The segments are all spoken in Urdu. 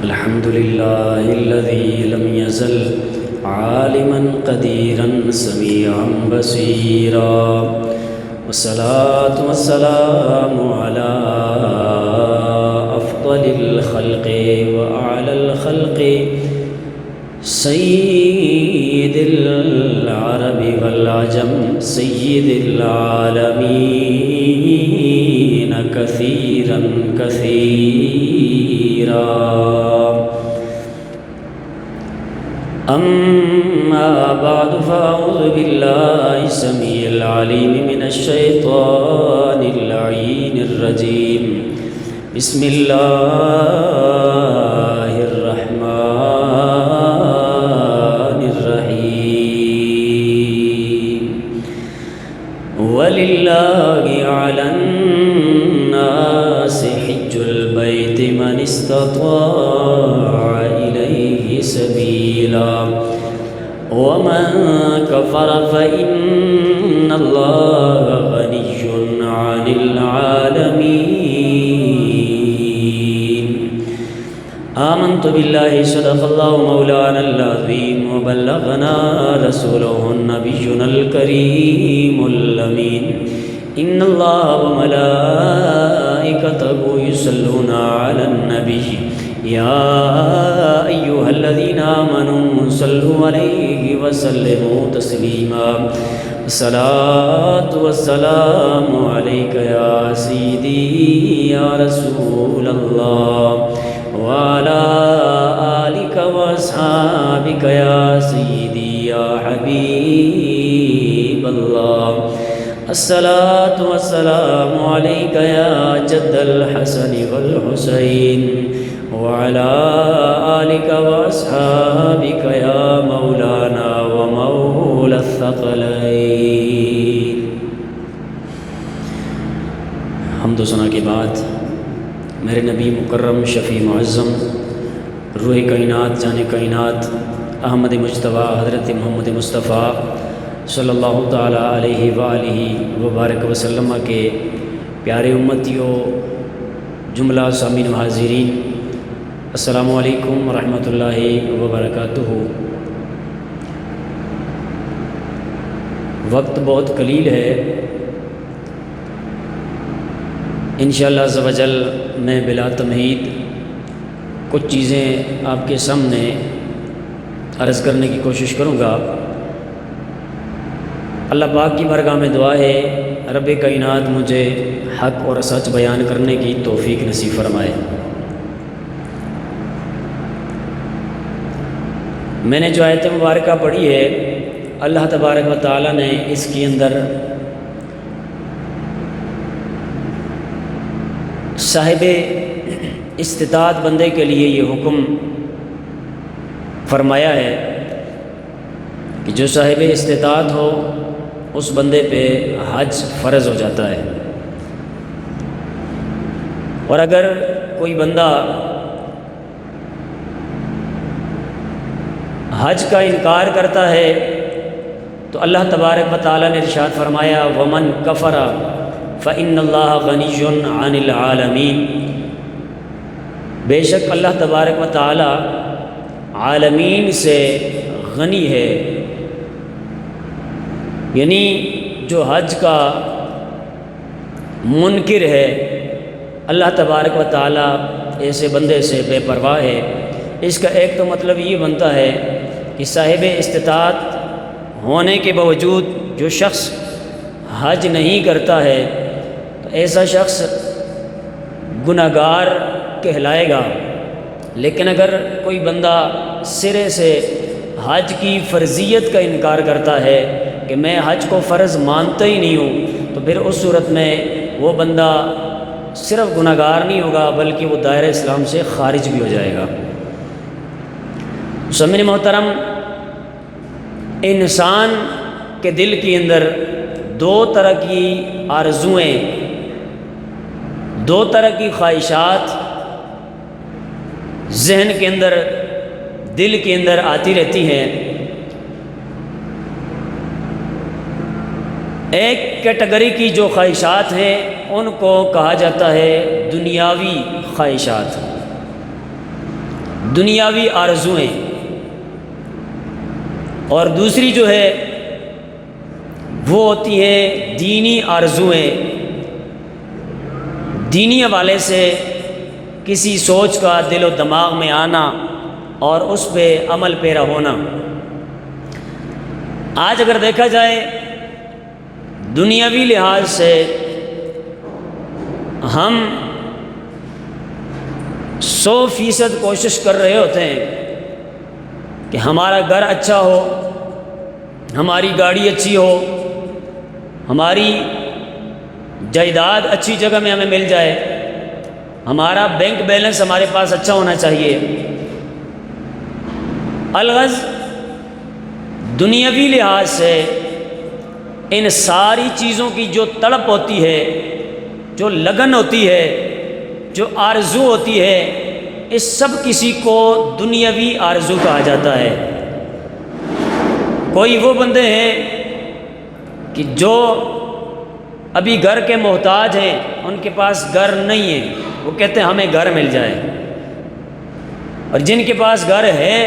الحمد لله الذي لم يزل عالما قديرا سميعا بصيرا، والصلاة والسلام على أفضل الخلق وأعلى الخلق سيد العرب والعجم سيد العالمين كثيرا كثيرا. أما بعد فأعوذ بالله السميع العليم من الشيطان اللعين الرجيم. بسم الله الرحمن الرحيم. ولله على الناس حج البيت من استطاع إليه سبيلا، ومن كفر فإن الله غني عن العالمين. آمنت بالله صدق الله مولانا العظيم، وبلغنا رسوله النبينا الكريم الأمين. إن الله وملائكته يصلون على النبي يا أيها الذين آمنوا صلوا عليه وسلموا تسليما. الصلاة والسلام عليك يا سيدي يا رسول الله، وعلى آلك وأصحابك يا سيدي يا حبيب الله. الصلاة والسلام عليك يا جد الحسن والحسين، وعلى آلك وأصحابك يا مولانا ومولى الثقلين. حمد و ثنا کے بعد میرے نبی مکرم شفیع معظم روح کائنات جان کائنات احمد مجتبیٰ حضرت محمد مصطفیٰ صلی اللہ تعالیٰ علیہ وآلہ وبارک وسلم کے پیارے امتیوں، جملہ سامعین و حاضرین، السلام علیکم ورحمۃ اللہ وبرکاتہ۔ وقت بہت قلیل ہے، انشاءاللہ عز و جل میں بلا تمہید کچھ چیزیں آپ کے سامنے عرض کرنے کی کوشش کروں گا۔ اللہ پاک کی بارگاہ میں دعا ہے رب کائنات مجھے حق اور سچ بیان کرنے کی توفیق نصیب فرمائے۔ میں نے جو آیت مبارکہ پڑھی ہے، اللہ تبارک و تعالیٰ نے اس کے اندر صاحب استطاعت بندے کے لیے یہ حکم فرمایا ہے کہ جو صاحب استطاعت ہو اس بندے پہ حج فرض ہو جاتا ہے، اور اگر کوئی بندہ حج کا انکار کرتا ہے تو اللہ تبارک و تعالیٰ نے ارشاد فرمایا ومن کفر فإن اللہ غنی عن العالمین، بے شک اللہ تبارک و تعالیٰ عالمین سے غنی ہے، یعنی جو حج کا منکر ہے اللہ تبارک و تعالیٰ ایسے بندے سے بے پرواہ ہے۔ اس کا ایک تو مطلب یہ بنتا ہے کہ صاحب استطاعت ہونے کے باوجود جو شخص حج نہیں کرتا ہے تو ایسا شخص گناہگار کہلائے گا۔ لیکن اگر کوئی بندہ سرے سے حج کی فرضیت کا انکار کرتا ہے کہ میں حج کو فرض مانتا ہی نہیں ہوں، تو پھر اس صورت میں وہ بندہ صرف گناہگار نہیں ہوگا بلکہ وہ دائرہ اسلام سے خارج بھی ہو جائے گا۔ سامعین محترم، انسان کے دل کے اندر دو طرح کی آرزوئیں، دو طرح کی خواہشات ذہن کے اندر، دل کے اندر آتی رہتی ہیں۔ ایک کیٹیگری کی جو خواہشات ہیں ان کو کہا جاتا ہے دنیاوی خواہشات، دنیاوی آرزوئیں، اور دوسری جو ہے وہ ہوتی ہیں دینی آرزوئیں، دینی حوالے سے کسی سوچ کا دل و دماغ میں آنا اور اس پہ عمل پیرا ہونا۔ آج اگر دیکھا جائے دنیاوی لحاظ سے ہم 100% کوشش کر رہے ہوتے ہیں کہ ہمارا گھر اچھا ہو، ہماری گاڑی اچھی ہو، ہماری جائیداد اچھی جگہ میں ہمیں مل جائے، ہمارا بینک بیلنس ہمارے پاس اچھا ہونا چاہیے۔ الغرض دنیاوی لحاظ سے ان ساری چیزوں کی جو تڑپ ہوتی ہے، جو لگن ہوتی ہے، جو آرزو ہوتی ہے، اس سب کسی کو دنیاوی آرزو کہا جاتا ہے۔ کوئی وہ بندے ہیں کہ جو ابھی گھر کے محتاج ہیں، ان کے پاس گھر نہیں ہے، وہ کہتے ہیں ہمیں گھر مل جائے، اور جن کے پاس گھر ہے،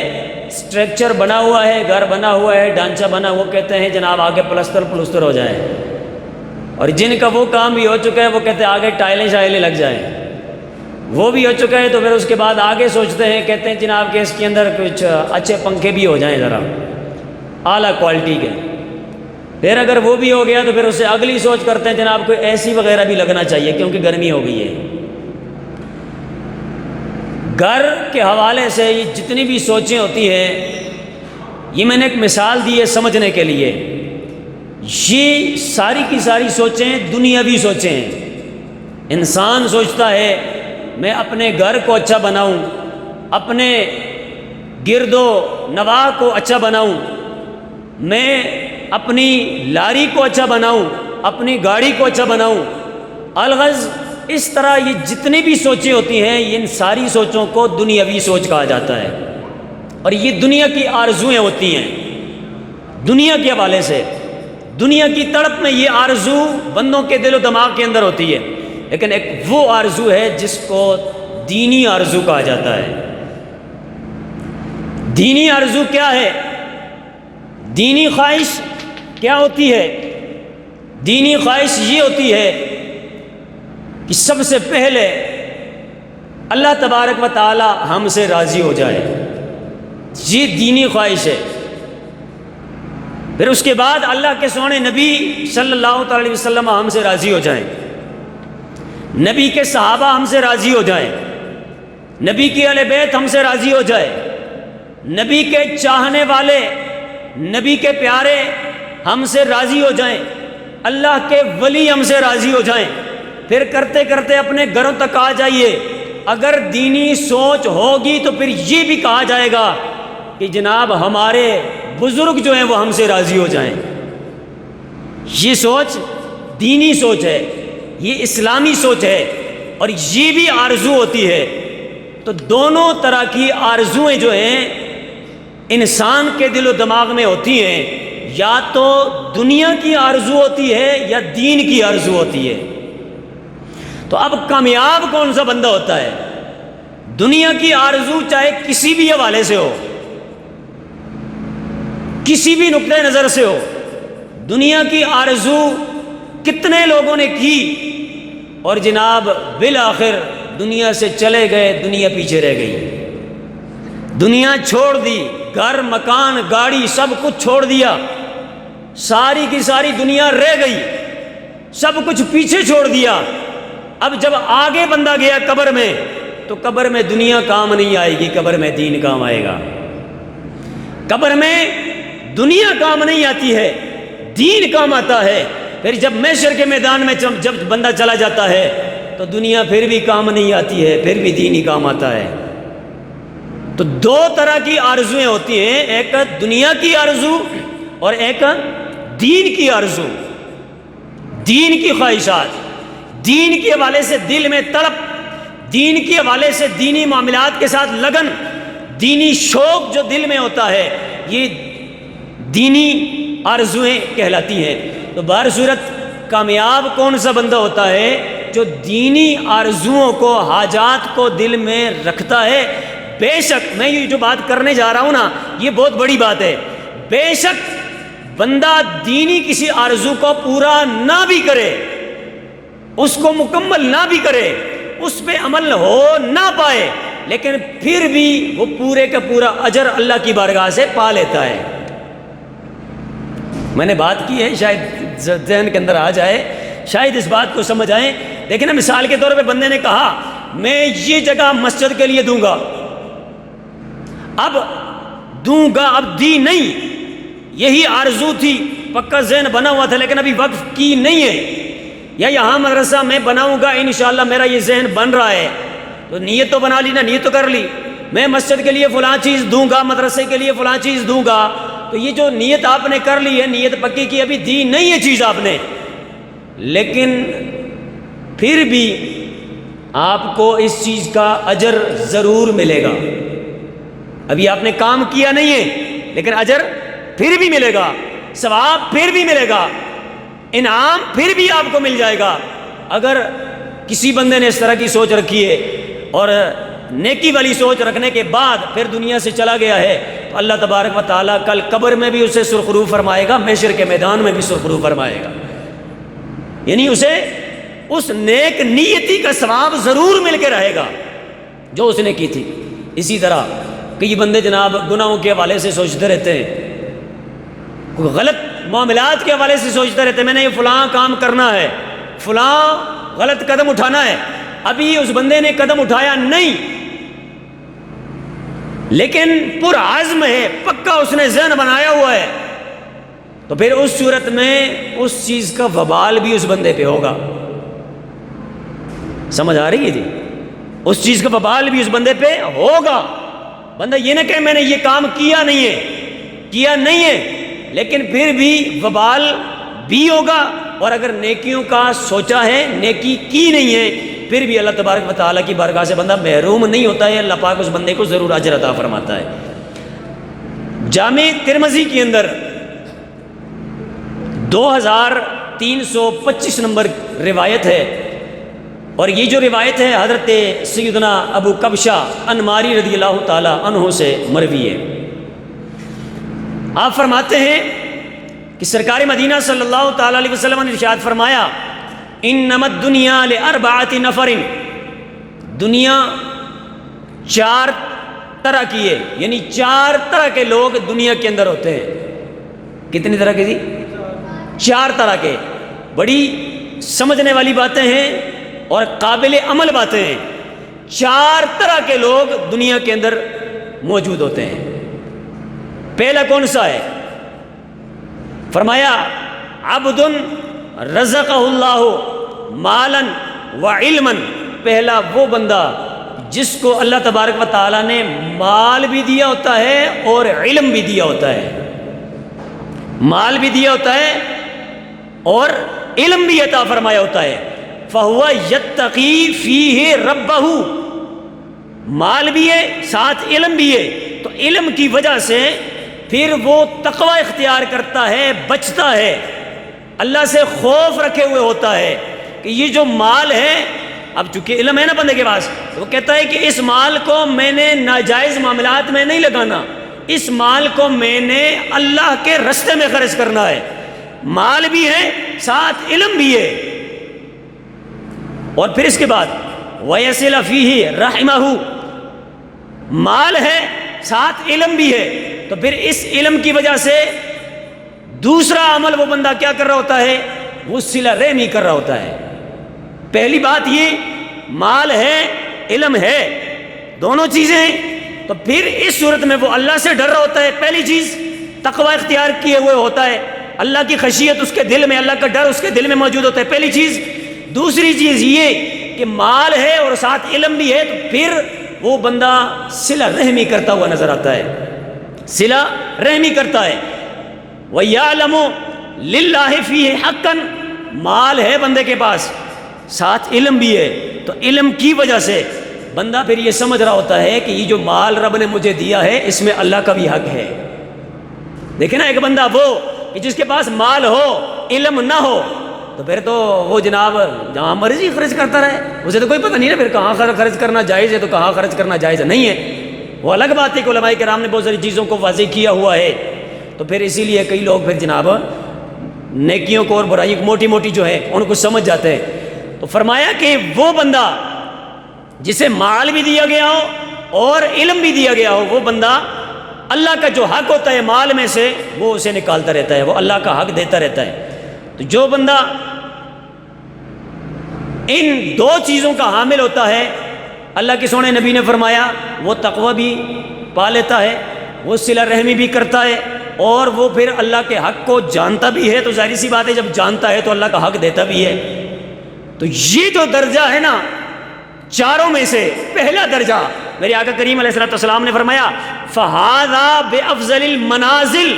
اسٹرکچر بنا ہوا ہے، گھر بنا ہوا ہے، ڈھانچہ بنا، وہ کہتے ہیں جناب آگے پلستر ہو جائے، اور جن کا وہ کام بھی ہو چکا ہے وہ کہتے ہیں آگے ٹائلیں شائلیں لگ جائیں، وہ بھی ہو چکا ہے تو پھر اس کے بعد آگے سوچتے ہیں، کہتے ہیں جناب کہ اس کے اندر کچھ اچھے پنکھے بھی ہو جائیں ذرا اعلیٰ کوالٹی کے، پھر اگر وہ بھی ہو گیا تو پھر اس سے اگلی سوچ کرتے ہیں جناب کوئی اے سی وغیرہ بھی لگنا چاہیے کیونکہ گرمی ہو گئی ہے۔ گھر کے حوالے سے یہ جتنی بھی سوچیں ہوتی ہیں، یہ میں نے ایک مثال دی ہے سمجھنے کے لیے، یہ ساری کی ساری سوچیں دنیاوی سوچیں ہیں۔ انسان سوچتا ہے میں اپنے گھر کو اچھا بناؤں، اپنے گرد و نواح کو اچھا بناؤں، میں اپنی لاری کو اچھا بناؤں، اپنی گاڑی کو اچھا بناؤں۔ الغرض اس طرح یہ جتنی بھی سوچیں ہوتی ہیں، ان ساری سوچوں کو دنیاوی سوچ کہا جاتا ہے، اور یہ دنیا کی آرزویں ہوتی ہیں۔ دنیا کے حوالے سے دنیا کی تڑپ میں یہ آرزو بندوں کے دل و دماغ کے اندر ہوتی ہے، لیکن ایک وہ آرزو ہے جس کو دینی آرزو کہا جاتا ہے۔ دینی آرزو کیا ہے؟ دینی خواہش کیا ہوتی ہے؟ دینی خواہش یہ ہوتی ہے کہ سب سے پہلے اللہ تبارک و تعالی ہم سے راضی ہو جائے، یہ دینی خواہش ہے۔ پھر اس کے بعد اللہ کے سونے نبی صلی اللہ تعالی وسلم ہم سے راضی ہو جائیں، نبی کے صحابہ ہم سے راضی ہو جائیں، نبی کی اہل بیت ہم سے راضی ہو جائے، نبی کے چاہنے والے، نبی کے پیارے ہم سے راضی ہو جائیں، اللہ کے ولی ہم سے راضی ہو جائیں۔ پھر کرتے کرتے اپنے گھروں تک آ جائیے، اگر دینی سوچ ہوگی تو پھر یہ بھی کہا جائے گا کہ جناب ہمارے بزرگ جو ہیں وہ ہم سے راضی ہو جائیں۔ یہ سوچ دینی سوچ ہے، یہ اسلامی سوچ ہے، اور یہ بھی آرزو ہوتی ہے۔ تو دونوں طرح کی آرزویں جو ہیں انسان کے دل و دماغ میں ہوتی ہیں، یا تو دنیا کی آرزو ہوتی ہے یا دین کی آرزو ہوتی ہے۔ تو اب کامیاب کون سا بندہ ہوتا ہے؟ دنیا کی آرزو چاہے کسی بھی حوالے سے ہو، کسی بھی نقطۂ نظر سے ہو، دنیا کی آرزو کتنے لوگوں نے کی اور جناب بالآخر دنیا سے چلے گئے، دنیا پیچھے رہ گئی، دنیا چھوڑ دی، گھر مکان گاڑی سب کچھ چھوڑ دیا، ساری کی ساری دنیا رہ گئی، سب کچھ پیچھے چھوڑ دیا۔ اب جب آگے بندہ گیا قبر میں تو قبر میں دنیا کام نہیں آئے گی، قبر میں دین کام آئے گا۔ قبر میں دنیا کام نہیں آتی ہے، دین کام آتا ہے۔ پھر جب محشر کے میدان میں جب بندہ چلا جاتا ہے تو دنیا پھر بھی کام نہیں آتی ہے، پھر بھی دین ہی کام آتا ہے۔ تو دو طرح کی آرزویں ہوتی ہیں، ایک دنیا کی آرزو اور ایک دین کی آرزو، دین کی خواہشات، دین کے حوالے سے دل میں تڑپ، دین کے حوالے سے دینی معاملات کے ساتھ لگن، دینی شوق جو دل میں ہوتا ہے، یہ دینی آرزویں کہلاتی ہیں۔ تو بہر صورت کامیاب کون سا بندہ ہوتا ہے؟ جو دینی آرزوؤں کو، حاجات کو دل میں رکھتا ہے، بے شک میں یہ جو بات کرنے جا رہا ہوں نا، یہ بہت بڑی بات ہے، بے شک بندہ دینی کسی آرزو کو پورا نہ بھی کرے، اس کو مکمل نہ بھی کرے، اس پہ عمل ہو نہ پائے، لیکن پھر بھی وہ پورے کا پورا اجر اللہ کی بارگاہ سے پا لیتا ہے۔ میں نے بات کی ہے، شاید ذہن کے اندر آ جائے، شاید اس بات کو سمجھ آئے۔ دیکھیں نا، مثال کے طور پہ بندے نے کہا میں یہ جگہ مسجد کے لیے دوں گا، اب دوں گا، اب دی نہیں، یہی آرزو تھی، پکا ذہن بنا ہوا تھا لیکن ابھی وقف کی نہیں ہے، یا یہاں مدرسہ میں بناؤں گا انشاءاللہ، میرا یہ ذہن بن رہا ہے، تو نیت تو بنا لی نا، نیت تو کر لی، میں مسجد کے لیے فلاں چیز دوں گا، مدرسے کے لیے فلاں چیز دوں گا، تو یہ جو نیت آپ نے کر لی ہے، نیت پکی کی، ابھی دی نہیں ہے چیز آپ نے، لیکن پھر بھی آپ کو اس چیز کا اجر ضرور ملے گا۔ ابھی آپ نے کام کیا نہیں ہے لیکن اجر پھر بھی ملے گا، ثواب پھر بھی ملے گا، انعام پھر بھی آپ کو مل جائے گا۔ اگر کسی بندے نے اس طرح کی سوچ رکھی ہے اور نیکی والی سوچ رکھنے کے بعد پھر دنیا سے چلا گیا ہے، تو اللہ تبارک و تعالیٰ کل قبر میں بھی اسے سرخرو فرمائے گا، محشر کے میدان میں بھی سرخرو فرمائے گا، یعنی اسے اس نیک نیتی کا ثواب ضرور مل کے رہے گا جو اس نے کی تھی۔ اسی طرح کئی بندے جناب گناہوں کے حوالے سے سوچتے رہتے ہیں، کوئی غلط معاملات کے حوالے سے سوچتے رہتے ہیں، میں نے یہ فلاں کام کرنا ہے، فلاں غلط قدم اٹھانا ہے، ابھی اس بندے نے قدم اٹھایا نہیں، لیکن پرعزم ہے، پکا اس نے ذہن بنایا ہوا ہے، تو پھر اس صورت میں اس چیز کا وبال بھی اس بندے پہ ہوگا۔ سمجھ آ رہی ہے جی؟ اس چیز کا وبال بھی اس بندے پہ ہوگا۔ بندہ یہ نہ کہ میں نے یہ کام کیا نہیں ہے، لیکن پھر بھی وبال بھی ہوگا، اور اگر نیکیوں کا سوچا ہے، نیکی کی نہیں ہے، پھر بھی اللہ تبارک و تعالیٰ کی بارگاہ سے بندہ محروم نہیں ہوتا ہے، اللہ پاک اس بندے کو ضرور اجر عطا فرماتا ہے۔ جامع ترمذی کے اندر 2325 نمبر روایت ہے، اور یہ جو روایت ہے حضرت سیدنا ابو کبشہ انماری رضی اللہ تعالیٰ عنہ سے مروی ہے۔ آپ فرماتے ہیں کہ سرکار مدینہ صلی اللہ تعالیٰ علیہ وسلم نے ارشاد فرمایا، انما الدنیا لاربعۃ نفر، دنیا 4 طرح کی ہے، یعنی 4 طرح کے لوگ دنیا کے اندر ہوتے ہیں۔ کتنی طرح کے جی؟ 4 طرح کے۔ بڑی سمجھنے والی باتیں ہیں اور قابل عمل باتیں ہیں۔ 4 طرح کے لوگ دنیا کے اندر موجود ہوتے ہیں۔ پہلا کون سا ہے؟ فرمایا عبد رزقہ اللہ مالا وعلما، پہلا وہ بندہ جس کو اللہ تبارک و تعالیٰ نے مال بھی دیا ہوتا ہے اور علم بھی دیا ہوتا ہے، مال بھی دیا ہوتا ہے اور علم بھی عطا فرمایا ہوتا ہے۔ فَهُوَ يَتَّقِي فِيهِ رَبَّهُ، مال بھی ہے ساتھ علم بھی ہے، تو علم کی وجہ سے پھر وہ تقوی اختیار کرتا ہے، بچتا ہے، اللہ سے خوف رکھے ہوئے ہوتا ہے کہ یہ جو مال ہے، اب چونکہ علم ہے نا بندے کے پاس، وہ کہتا ہے کہ اس مال کو میں نے ناجائز معاملات میں نہیں لگانا، اس مال کو میں نے اللہ کے راستے میں خرچ کرنا ہے۔ مال بھی ہے ساتھ علم بھی ہے، اور پھر اس کے بعد وَيَصِلَ فِيهِ رَحِمَهُ، مال ہے ساتھ علم بھی ہے، تو پھر اس علم کی وجہ سے دوسرا عمل وہ بندہ کیا کر رہا ہوتا ہے؟ وہ صلہ رحمی کر رہا ہوتا ہے۔ پہلی بات یہ مال ہے، علم ہے، دونوں چیزیں ہیں، تو پھر اس صورت میں وہ اللہ سے ڈر رہا ہوتا ہے، پہلی چیز تقوی اختیار کیے ہوئے ہوتا ہے، اللہ کی خشیت اس کے دل میں، اللہ کا ڈر اس کے دل میں موجود ہوتا ہے، پہلی چیز۔ دوسری چیز یہ کہ مال ہے اور ساتھ علم بھی ہے، تو پھر وہ بندہ صلہ رحمی کرتا ہوا نظر آتا ہے، صلہ رحمی کرتا ہے۔ وَيَعْلَمُ لِلَّهِ فِيهِ حَقًّا، مال ہے بندے کے پاس ساتھ علم بھی ہے، تو علم کی وجہ سے بندہ پھر یہ سمجھ رہا ہوتا ہے کہ یہ جو مال رب نے مجھے دیا ہے اس میں اللہ کا بھی حق ہے۔ دیکھیں نا، ایک بندہ وہ کہ جس کے پاس مال ہو علم نہ ہو، تو پھر تو وہ جناب جہاں مرضی خرچ کرتا رہے، اسے تو کوئی پتہ نہیں نا پھر کہاں خرچ کرنا جائز ہے تو کہاں خرچ کرنا جائز نہیں ہے۔ وہ الگ بات ہے کہ علماء کرام نے بہت ساری چیزوں کو واضح کیا ہوا ہے، تو پھر اسی لیے کئی لوگ پھر جناب نیکیوں کو اور برائیوں کو موٹی موٹی جو ہے ان کو سمجھ جاتے ہیں۔ تو فرمایا کہ وہ بندہ جسے مال بھی دیا گیا ہو اور علم بھی دیا گیا ہو، وہ بندہ اللہ کا جو حق ہوتا ہے مال میں سے وہ اسے نکالتا رہتا ہے، وہ اللہ کا حق دیتا رہتا ہے۔ تو جو بندہ ان دو چیزوں کا حامل ہوتا ہے، اللہ کے سونے نبی نے فرمایا وہ تقوی بھی پا لیتا ہے، وہ صلہ رحمی بھی کرتا ہے، اور وہ پھر اللہ کے حق کو جانتا بھی ہے۔ تو ظاہر سی بات ہے جب جانتا ہے تو اللہ کا حق دیتا بھی ہے۔ تو یہ جو درجہ ہے نا چاروں میں سے پہلا درجہ، میرے آقا کریم علیہ الصلوۃ والسلام نے فرمایا فَهَذَا بِأَفْضَلِ الْمَنَازِلِ،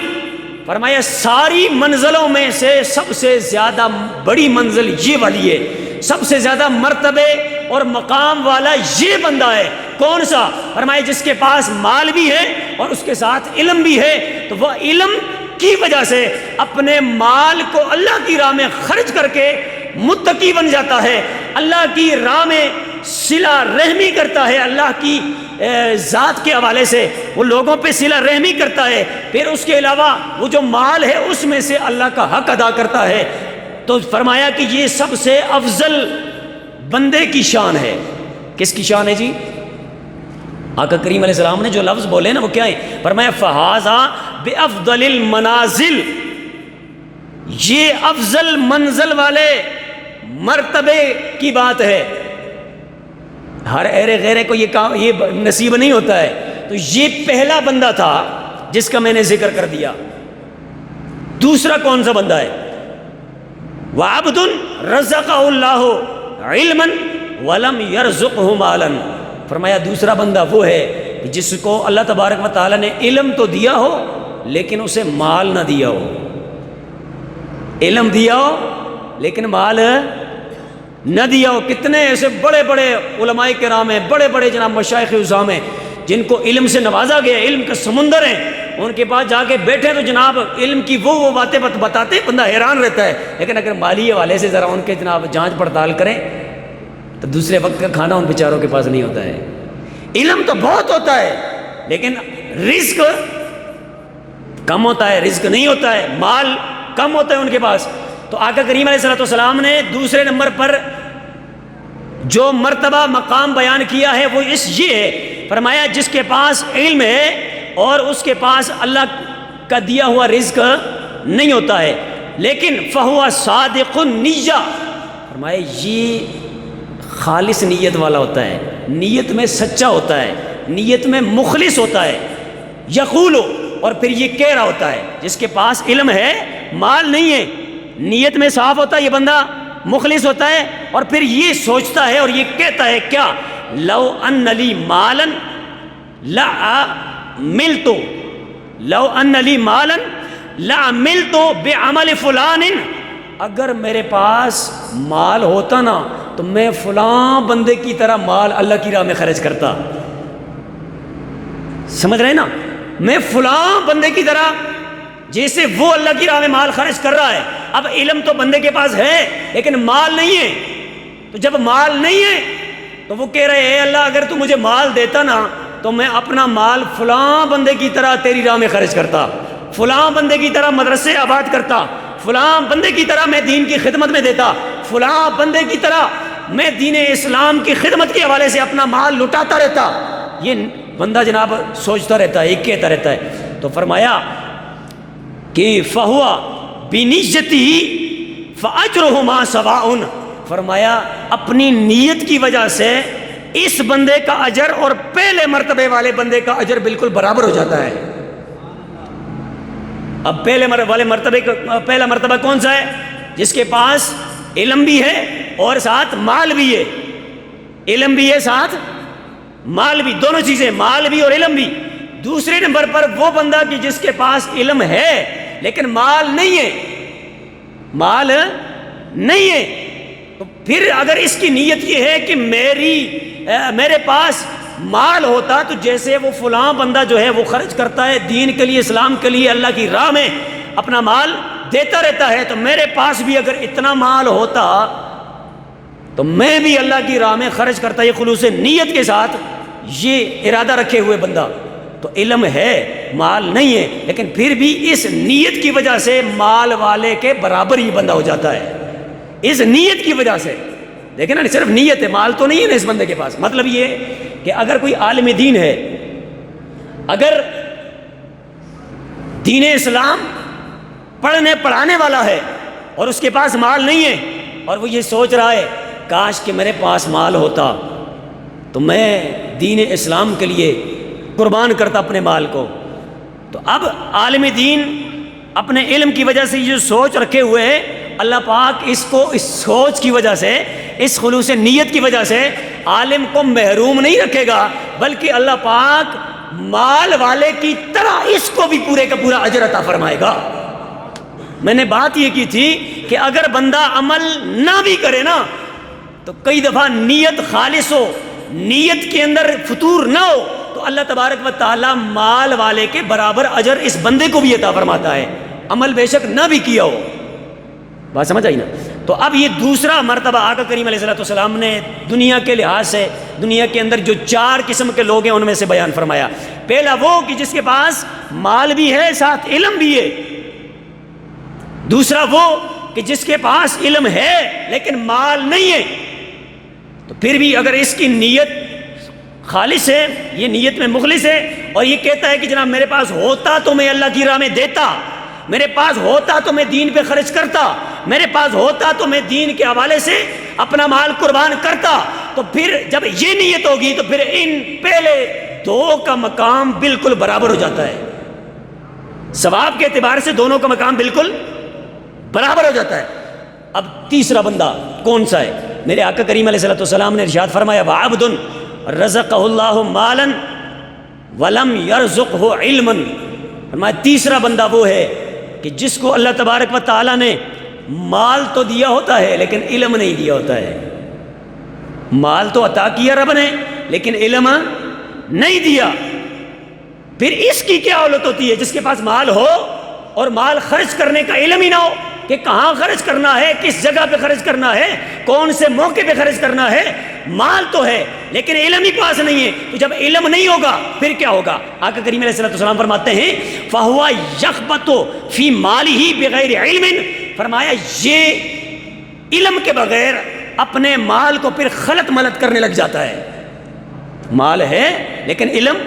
فرمایا ساری منزلوں میں سے سب سے زیادہ بڑی منزل یہ والی ہے، سب سے زیادہ مرتبے اور مقام والا یہ بندہ ہے۔ کون سا؟ فرمایا جس کے پاس مال بھی ہے اور اس کے ساتھ علم بھی ہے، تو وہ علم کی وجہ سے اپنے مال کو اللہ کی راہ میں خرچ کر کے متقی بن جاتا ہے، اللہ کی راہ میں صلہ رحمی کرتا ہے، اللہ کی ذات کے حوالے سے وہ لوگوں پہ صلہ رحمی کرتا ہے، پھر اس کے علاوہ وہ جو مال ہے اس میں سے اللہ کا حق ادا کرتا ہے۔ تو فرمایا کہ یہ سب سے افضل بندے کی شان ہے۔ کس کی شان ہے جی؟ آقا کریم علیہ السلام نے جو لفظ بولے نا وہ کیا ہے؟ فرمایا فَهَذَا بِأَفْضَلِ الْمَنَازِلِ، یہ افضل منزل والے مرتبے کی بات ہے۔ ہر ایرے غیرے کو یہ نصیب نہیں ہوتا ہے۔ تو یہ پہلا بندہ تھا جس کا میں نے ذکر کر دیا۔ دوسرا کون سا بندہ ہے؟ وَعَبْدٌ رَزَقَهُ اللَّهُ عِلْمًا وَلَمْ يَرْزُقْهُ مَالًا، فرمایا دوسرا بندہ وہ ہے جس کو اللہ تبارک و تعالیٰ نے علم تو دیا ہو لیکن اسے مال نہ دیا ہو، علم دیا ہو لیکن مال نہ دیا ہو۔ کتنے ایسے بڑے بڑے علماء کرام ہیں، بڑے بڑے جناب مشائخ عظام ہیں جن کو علم سے نوازا گیا، علم کا سمندر ہے، ان کے پاس جا کے بیٹھے تو جناب علم کی وہ باتیں بتاتے بندہ حیران رہتا ہے، لیکن اگر مالی حوالے سے ذرا ان کے جناب جانچ پڑتال کریں تو دوسرے وقت کا کھانا ان بیچاروں کے پاس نہیں ہوتا ہے۔ علم تو بہت ہوتا ہے لیکن رزق کم ہوتا ہے، رزق نہیں ہوتا ہے، مال کم ہوتا ہے ان کے پاس۔ تو آقا کریم علیہ الصلوۃ والسلام نے دوسرے نمبر پر جو مرتبہ مقام بیان کیا ہے وہ یہ ہے، فرمایا جس کے پاس علم ہے اور اس کے پاس اللہ کا دیا ہوا رزق نہیں ہوتا ہے لیکن فَهُوَ صَادِقُ النِّيَّةِ، فرمایا یہ خالص نیت والا ہوتا ہے، نیت میں سچا ہوتا ہے، نیت میں مخلص ہوتا ہے، یقول، اور پھر یہ کہہ رہا ہوتا ہے جس کے پاس علم ہے مال نہیں ہے، نیت میں صاف ہوتا ہے یہ بندہ، مخلص ہوتا ہے، اور پھر یہ سوچتا ہے اور یہ کہتا ہے کیا؟ لو ان لی مالا لعملت، لو ان لی مالا لعملت بعمل فلان، اگر میرے پاس مال ہوتا نا تو میں فلاں بندے کی طرح مال اللہ کی راہ میں خرچ کرتا۔ سمجھ رہے نا؟ میں فلاں بندے کی طرح، جیسے وہ اللہ کی راہ میں مال خرچ کر رہا ہے۔ اب علم تو بندے کے پاس ہے لیکن مال نہیں ہے، تو جب مال نہیں ہے تو وہ کہہ رہے ہیں اللہ اگر تو مجھے مال دیتا نا تو میں اپنا مال فلاں بندے کی طرح تیری راہ میں خرچ کرتا، فلاں بندے کی طرح مدرسے آباد کرتا، فلاں بندے کی طرح میں دین کی خدمت میں دیتا، فلاں بندے کی طرح میں دین اسلام کی خدمت کے حوالے سے اپنا مال لٹاتا رہتا۔ یہ بندہ جناب سوچتا رہتا ہے، ایک کہتا رہتا ہے۔ تو فرمایا کہ فَهُوَ بِنِيَّتِهِ فَأَجْرُهُمَا سَوَاءٌ، فرمایا اپنی نیت کی وجہ سے اس بندے کا اجر اور پہلے مرتبے والے بندے کا اجر بالکل برابر ہو جاتا ہے۔ اب پہلا مرتبہ کون سا ہے؟ جس کے پاس علم بھی ہے اور ساتھ مال بھی ہے، علم بھی ہے ساتھ مال بھی، دونوں چیزیں، مال بھی اور علم بھی۔ دوسرے نمبر پر وہ بندہ کہ جس کے پاس علم ہے لیکن مال نہیں ہے، مال نہیں ہے، تو پھر اگر اس کی نیت یہ ہے کہ میرے پاس مال ہوتا تو جیسے وہ فلاں بندہ جو ہے وہ خرچ کرتا ہے دین کے لیے، اسلام کے لیے، اللہ کی راہ میں اپنا مال دیتا رہتا ہے، تو میرے پاس بھی اگر اتنا مال ہوتا تو میں بھی اللہ کی راہ میں خرچ کرتا، یہ خلوص نیت کے ساتھ یہ ارادہ رکھے ہوئے بندہ، تو علم ہے مال نہیں ہے، لیکن پھر بھی اس نیت کی وجہ سے مال والے کے برابر ہی بندہ ہو جاتا ہے، اس نیت کی وجہ سے۔ دیکھیں نا، صرف نیت ہے، مال تو نہیں ہے نا اس بندے کے پاس۔ مطلب یہ کہ اگر کوئی عالم دین ہے، اگر دین اسلام پڑھنے پڑھانے والا ہے اور اس کے پاس مال نہیں ہے، اور وہ یہ سوچ رہا ہے کاش کہ میرے پاس مال ہوتا تو میں دین اسلام کے لیے قربان کرتا اپنے مال کو، تو اب عالم دین اپنے علم کی وجہ سے یہ سوچ رکھے ہوئے ہیں، اللہ پاک اس کو اس سوچ کی وجہ سے، اس خلوص نیت کی وجہ سے عالم کو محروم نہیں رکھے گا، بلکہ اللہ پاک مال والے کی طرح اس کو بھی پورے کا پورا اجر عطا فرمائے گا۔ میں نے بات یہ کی تھی کہ اگر بندہ عمل نہ بھی کرے نا، تو کئی دفعہ نیت خالص ہو، نیت کے اندر فتور نہ ہو، تو اللہ تبارک و تعالی مال والے کے برابر اجر اس بندے کو بھی عطا فرماتا ہے، عمل بے شک نہ بھی کیا ہو۔ بات سمجھ آئی نا؟ تو اب یہ دوسرا مرتبہ آقا کریم علیہ السلام نے دنیا کے لحاظ سے دنیا کے اندر جو 4 قسم کے لوگ ہیں ان میں سے بیان فرمایا۔ پہلا وہ کہ جس کے پاس مال بھی ہے ساتھ علم بھی ہے، دوسرا وہ کہ جس کے پاس علم ہے لیکن مال نہیں ہے، تو پھر بھی اگر اس کی نیت خالص ہے، یہ نیت میں مخلص ہے، اور یہ کہتا ہے کہ جناب میرے پاس ہوتا تو میں اللہ کی راہ میں دیتا، میرے پاس ہوتا تو میں دین پہ خرچ کرتا، میرے پاس ہوتا تو میں دین کے حوالے سے اپنا مال قربان کرتا، تو پھر جب یہ نیت ہوگی تو پھر ان پہلے 2 کا مقام بالکل برابر ہو جاتا ہے، ثواب کے اعتبار سے دونوں کا مقام بالکل برابر ہو جاتا ہے۔ اب تیسرا بندہ کون سا ہے؟ میرے آقا کریم علیہ السلام نے ارشاد فرمایا وَعَبْدٌ رَزَقَهُ اللَّهُ مَالًا وَلَمْ يَرْزُقْهُ عِلْمًا، فرمایا تیسرا بندہ وہ ہے کہ جس کو اللہ تبارک و تعالیٰ نے مال تو دیا ہوتا ہے لیکن علم نہیں دیا ہوتا ہے، مال تو عطا کیا رب نے لیکن علم نہیں دیا۔ پھر اس کی کیا اولت ہوتی ہے جس کے پاس مال ہو اور مال خرچ کرنے کا علم ہی نہ ہو کہ کہاں خرچ کرنا ہے، کس جگہ پہ خرچ کرنا ہے، کون سے موقع پہ خرچ کرنا ہے، مال تو ہے لیکن علم ہی پاس نہیں ہے، تو جب علم نہیں ہوگا پھر کیا ہوگا؟ آقا کریم علیہ السلام فرماتے ہیں فَهُوَ يَخْبَطُ فِي مَالِهِ بِغَيْرِ عِلْمٍ، فرمایا یہ علم کے بغیر اپنے مال کو پھر خلط ملط کرنے لگ جاتا ہے، مال ہے لیکن علم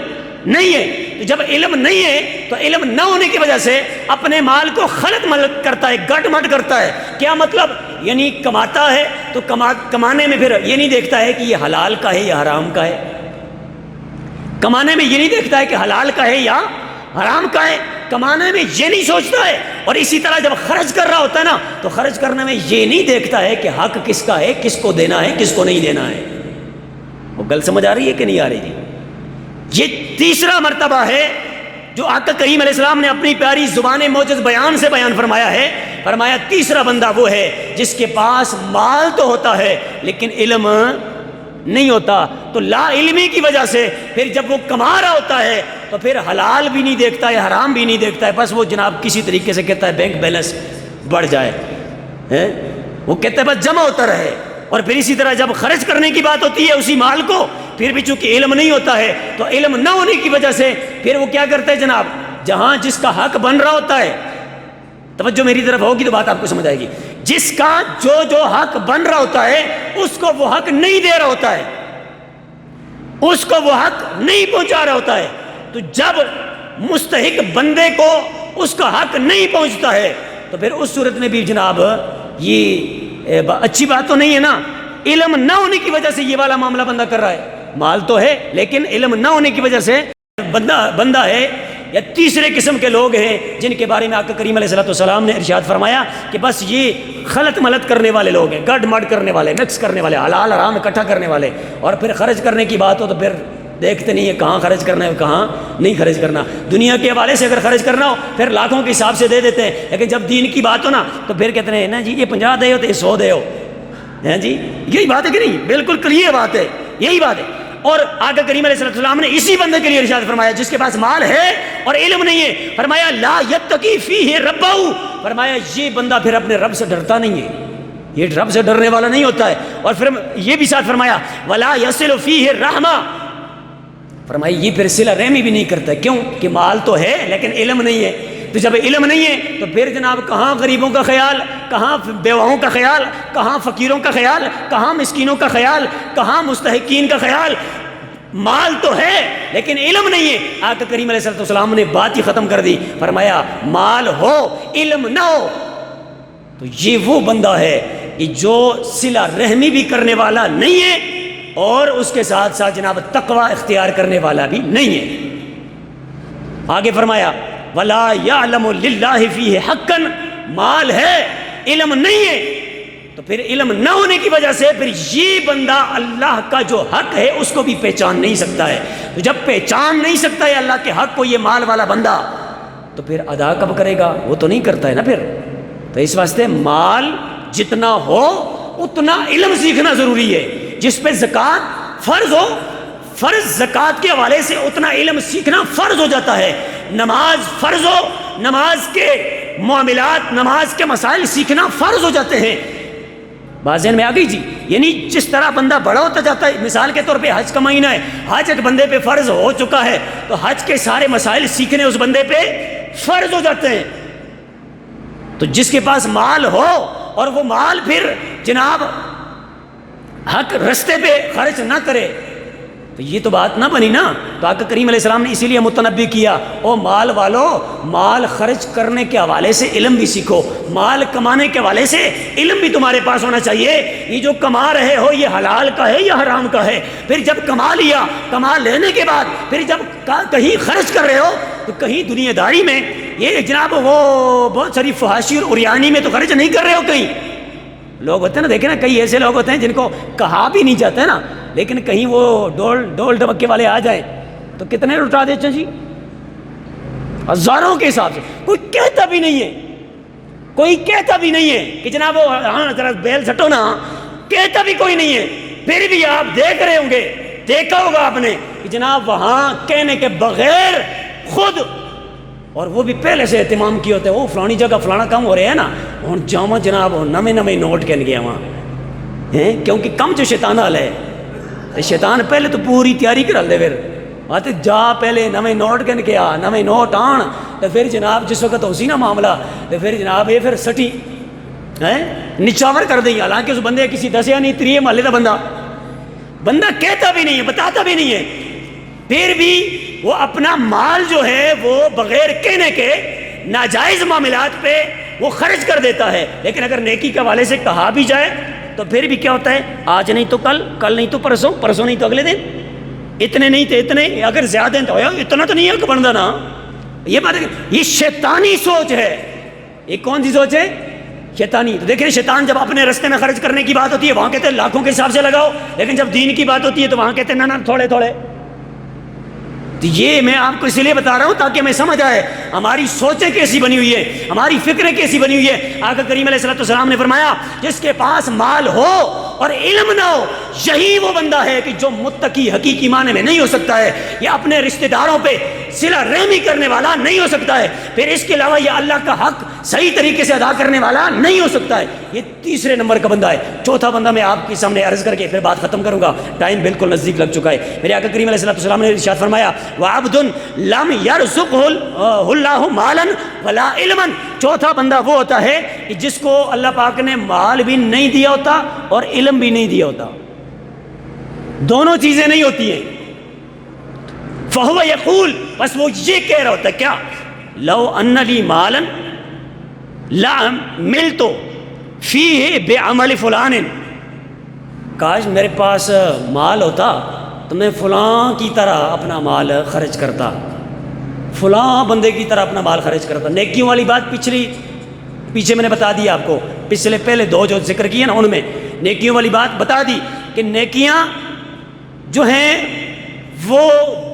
نہیں ہے، تو جب علم نہیں ہے تو علم نہ ہونے کی وجہ سے اپنے مال کو خلط ملط کرتا ہے، گٹ مٹ کرتا ہے۔ کیا مطلب؟ یعنی کماتا ہے تو کمانے میں پھر یہ نہیں دیکھتا ہے کہ یہ حلال کا ہے یا حرام کا ہے، کمانے میں یہ نہیں دیکھتا ہے کہ حلال کا ہے یا حرام کا ہے، کمانے میں یہ نہیں سوچتا ہے، اور اسی طرح جب خرچ کر رہا ہوتا ہے نا تو خرچ کرنے میں یہ نہیں دیکھتا ہے کہ حق کس کا ہے، کس کو دینا ہے، کس کو نہیں دینا ہے۔ وہ گل سمجھ آ رہی ہے کہ نہیں آ رہی جی؟ یہ تیسرا مرتبہ ہے جو آقا کریم علیہ السلام نے اپنی پیاری زبان موجز بیان سے بیان فرمایا ہے، فرمایا تیسرا بندہ وہ ہے جس کے پاس مال تو ہوتا ہے لیکن علم نہیں ہوتا، تو لا علمی کی وجہ سے پھر جب وہ کما رہا ہوتا ہے تو پھر حلال بھی نہیں دیکھتا ہے، حرام بھی نہیں دیکھتا ہے، بس وہ جناب کسی طریقے سے کہتا ہے بینک بیلنس بڑھ جائے، وہ کہتا ہے بس جمع ہوتا رہے، اور پھر اسی طرح جب خرچ کرنے کی بات ہوتی ہے اسی مال کو، پھر بھی چونکہ علم نہیں ہوتا ہے تو علم نہ ہونے کی وجہ سے پھر وہ کیا کرتے ہیں جناب، جہاں جس کا حق بن رہا ہوتا ہے، توجہ میری طرف ہوگی تو بات آپ کو سمجھ آئے گی، جس کا جو حق بن رہا ہوتا ہے اس کو وہ حق نہیں دے رہا ہوتا ہے، اس کو وہ حق نہیں پہنچا رہا ہوتا ہے، تو جب مستحق بندے کو اس کا حق نہیں پہنچتا ہے تو پھر اس صورت میں بھی جناب یہ اچھی بات تو نہیں ہے نا، علم نہ ہونے کی وجہ سے یہ والا معاملہ بندہ کر رہا ہے، مال تو ہے لیکن علم نہ ہونے کی وجہ سے بندہ ہے۔ یا تیسرے قسم کے لوگ ہیں جن کے بارے میں آقا کریم علیہ السلام نے ارشاد فرمایا کہ بس یہ خلط ملط کرنے والے لوگ ہیں، گڈ مڈ کرنے والے، مکس کرنے والے، حلال حرام اکٹھا کرنے والے، اور پھر خرچ کرنے کی بات ہو تو پھر دیکھتے نہیں ہے کہاں خرچ کرنا ہے کہاں نہیں خرچ کرنا، دنیا کے حوالے سے اگر خرچ کرنا ہو پھر لاکھوں کے حساب سے دے دیتے ہیں، لیکن جب دین کی بات ہو نا تو پھر کہتے ہیں نا جی یہ 50 دے ہو تو یہ 100 دے ہو، ہیں جی یہی بات ہے کہ نہیں؟ بالکل کلیئر بات ہے، یہی بات ہے۔ اور آقا کریم علیہ السلام نے اسی بندے کے لیے ارشاد فرمایا جس کے پاس مال ہے اور علم نہیں ہے، فرمایا لا یتقی فیہ ربہ، فرمایا یہ بندہ پھر اپنے رب سے ڈرتا نہیں ہے، یہ رب سے ڈرنے والا نہیں ہوتا ہے، اور پھر یہ بھی ساتھ فرمایا ولا یصل فیہ الرحمہ، فرمائی یہ پھر صلہ رحمی بھی نہیں کرتا. کیوں؟ کہ مال تو ہے لیکن علم نہیں ہے. تو جب علم نہیں ہے تو پھر جناب کہاں غریبوں کا خیال، کہاں بیواؤں کا خیال، کہاں فقیروں کا خیال، کہاں مسکینوں کا خیال، کہاں مستحقین کا خیال. مال تو ہے لیکن علم نہیں ہے. آقا کریم علیہ السلام نے بات ہی ختم کر دی. فرمایا مال ہو علم نہ ہو تو یہ وہ بندہ ہے کہ جو صلہ رحمی بھی کرنے والا نہیں ہے اور اس کے ساتھ ساتھ جناب تقوی اختیار کرنے والا بھی نہیں ہے. آگے فرمایا وَلَا يَعْلَمُ لِلَّهِ فِيهِ حَقًّا. مال ہے علم نہیں ہے تو پھر علم نہ ہونے کی وجہ سے پھر یہ بندہ اللہ کا جو حق ہے اس کو بھی پہچان نہیں سکتا ہے. تو جب پہچان نہیں سکتا ہے اللہ کے حق کو یہ مال والا بندہ تو پھر ادا کب کرے گا؟ وہ تو نہیں کرتا ہے نا پھر. تو اس واسطے مال جتنا ہو اتنا علم سیکھنا ضروری ہے. جس پہ زکوٰۃ فرض ہو، فرض زکوٰۃ کے حوالے سے اتنا علم سیکھنا فرض ہو جاتا ہے. نماز فرض ہو، نماز کے معاملات، نماز کے مسائل سیکھنا فرض ہو جاتے ہیں. بات ذہن میں آ گئی جی؟ یعنی جس طرح بندہ بڑا ہوتا جاتا ہے، مثال کے طور پہ حج کا مہینہ ہے، حج ایک بندے پہ فرض ہو چکا ہے تو حج کے سارے مسائل سیکھنے اس بندے پہ فرض ہو جاتے ہیں. تو جس کے پاس مال ہو اور وہ مال پھر جناب حق رستے پہ خرچ نہ کرے تو یہ تو بات نہ بنی نا. تو آقا کریم علیہ السلام نے اسی لیے متنبی کیا، او مال والو، مال خرچ کرنے کے حوالے سے علم بھی سیکھو. مال کمانے کے حوالے سے علم بھی تمہارے پاس ہونا چاہیے. یہ جو کما رہے ہو یہ حلال کا ہے یا حرام کا ہے. پھر جب کما لیا، کما لینے کے بعد پھر جب کہیں خرچ کر رہے ہو تو کہیں دنیا داری میں یہ جناب وہ بہت ساری فحاشی اور عریانی میں تو خرچ نہیں کر رہے ہو. کہیں لوگ ہوتے ہیں نا، دیکھیں نا، کئی ایسے لوگ ہوتے ہیں جن کو کہا بھی نہیں جاتا ہے نا، لیکن کہیں وہ ڈول ڈبکے والے آ جائیں تو کتنے لٹا دیتے ہیں جی؟ ہزاروں کے حساب سے. کوئی کہتا بھی نہیں ہے، کوئی کہتا بھی نہیں ہے کہ جناب ہاں ذرا بیل سٹو نا، کہتا بھی کوئی نہیں ہے. پھر بھی آپ دیکھ رہے ہوں گے، دیکھا ہوگا آپ نے کہ جناب وہاں کہنے کے بغیر خود، اور وہ بھی پہلے سے اہتمام کیا ہوتا ہے، وہ فلانی جگہ فلانا کام ہو رہے ہیں نا، ہوں جاؤں جناب نمے نوٹ کہن گیا وہاں، کیونکہ کم جو شیطان حال ہے، شیطان پہلے تو پوری تیاری کرا لے. پھر آتے جا پہلے نمے نوٹ کہن کے آ، نمے نوٹ آن تو پھر جناب جس وقت ہو سی نا معاملہ تو پھر جناب یہ پھر سٹی نچاور کر دیں. حالانکہ اس بندے کسی دسیا نہیں، تریے محلے کا بندہ کہتا بھی نہیں ہے، بتاتا بھی نہیں ہے، پھر بھی وہ اپنا مال جو ہے وہ بغیر کہنے کے ناجائز معاملات پہ وہ خرچ کر دیتا ہے. لیکن اگر نیکی کے حوالے سے کہا بھی جائے تو پھر بھی کیا ہوتا ہے، آج نہیں تو کل، کل نہیں تو پرسوں، پرسوں نہیں تو اگلے دن، اتنے نہیں تو اتنے، اگر زیادہ تو اتنا تو نہیں ہے کہ بندہ نا. یہ بات ہے، یہ شیطانی سوچ ہے. یہ کون سی سوچ ہے؟ شیطانی. تو دیکھیں شیطان جب اپنے رستے میں خرچ کرنے کی بات ہوتی ہے وہاں کہتے ہیں لاکھوں کے حساب سے لگاؤ، لیکن جب دین کی بات ہوتی ہے تو وہاں کہتے ہیں نا تھوڑے تھوڑے. تو یہ میں آپ کو اس لیے بتا رہا ہوں تاکہ ہمیں سمجھ آئے ہماری سوچیں کیسی بنی ہوئی ہے، ہماری فکریں کیسی بنی ہوئی ہے. آقا کریم علیہ السلام نے فرمایا جس کے پاس مال ہو اور علم نہ ہو یہی وہ بندہ ہے کہ جو متقی حقیقی معنی میں نہیں ہو سکتا ہے، یا اپنے رشتہ داروں پہ صلہ رحمی کرنے والا نہیں ہو سکتا ہے، پھر اس کے علاوہ یہ اللہ کا حق صحیح طریقے سے ادا کرنے والا نہیں ہو سکتا ہے. یہ تیسرے نمبر کا بندہ ہے. چوتھا بندہ میں آپ کے سامنے عرض کر کے پھر بات ختم کروں گا، ٹائم بالکل نزدیک لگ چکا ہے. میرے آقا کریم علیہ السلام نے ارشاد فرمایا وَعَبْدٌ لَمْ يَرْزُقْهُ اللَّهُ مَالًا وَلَا عِلْمًا. چوتھا بندہ وہ ہوتا ہے کہ جس کو اللہ پاک نے مال بھی نہیں دیا ہوتا اور علم بھی نہیں دیا ہوتا، دونوں چیزیں نہیں ہوتی ہیں. فَهُوَ يَقُولُ، بس وہ یہ کہہ رہا ہوتا ہے کیا، لَوْ أَنَّ لِي مَالًا لَعَمِلْتُ فِيهِ بِعَمَلِ فُلَانٍ. کاش میرے پاس مال ہوتا تو میں فلاں کی طرح اپنا مال خرچ کرتا، فلاں بندے کی طرح اپنا مال خرچ کرتا. نیکیوں والی بات پیچھے میں نے بتا دی آپ کو، پہلے دو جو ذکر کیے نا ان میں نیکیوں والی بات بتا دی کہ نیکیاں جو ہیں وہ